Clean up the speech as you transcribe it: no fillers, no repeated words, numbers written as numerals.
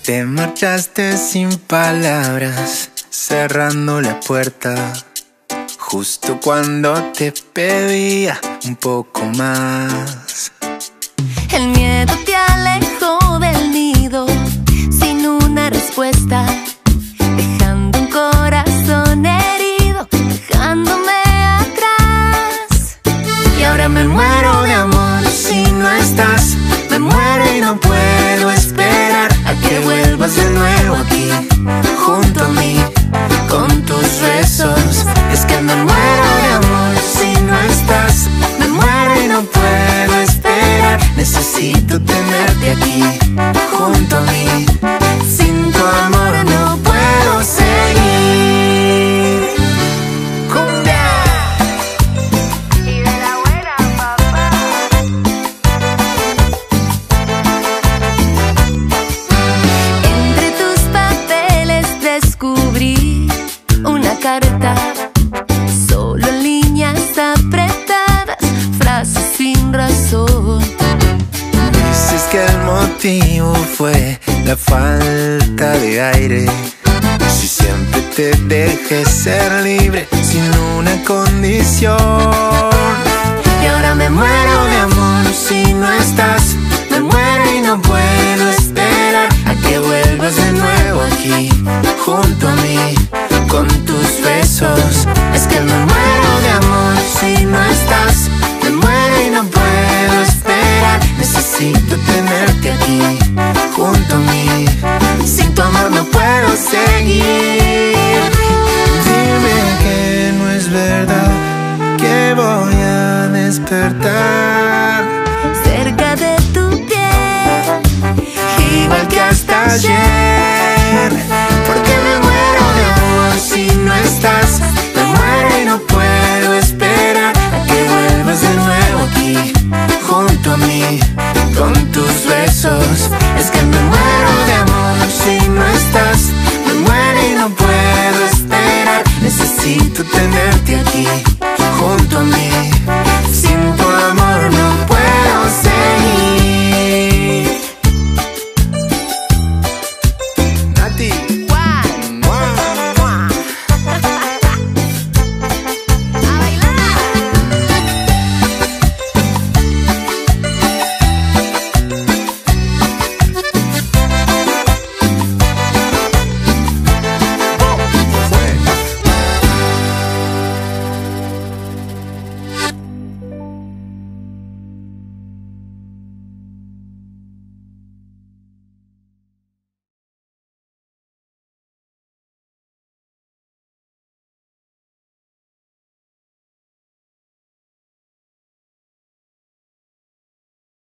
Te marchaste sin palabras, cerrando la puerta, justo cuando te pedía un poco más. El miedo te alejó del nido sin una respuesta, dejando un corazón herido, dejándome atrás. Y ahora me muero de amor si no estás. Me muero y no puedo esperar a que vuelvas de nuevo aquí, junto a mí, con tus besos. Es que me muero de amor si no estás. Me muero y no puedo esperar. Necesito tenerte aquí, junto a mí. Sin tu amor no puedo seguir. ¡Cumbia! Y de la buena, papá. Entre tus papeles descubrí una carta, solo líneas apretadas, frases sin razón. Dices que el motivo fue la falta de aire. Si siempre te dejé ser libre sin una condición. Y ahora me muero de amor si no estás. Me muero y no puedo esperar a que vuelvas de nuevo aquí, junto a mí, con tus besos. Es que me muero de amor si no estás. Me muero y no puedo esperar. Necesito tenerte aquí, junto a mí. Sin tu amor no puedo seguir. Dime que no es verdad, que voy a despertar Cerca de tu piel, igual que hasta ayer. Porque me muero de amor si no estás. Me muero y no puedo esperar a que vuelvas de nuevo aquí, junto a mí, con tus besos. Es que me muero de amor si no estás. Me muero y no puedo esperar. Necesito tenerte aquí, junto a mí.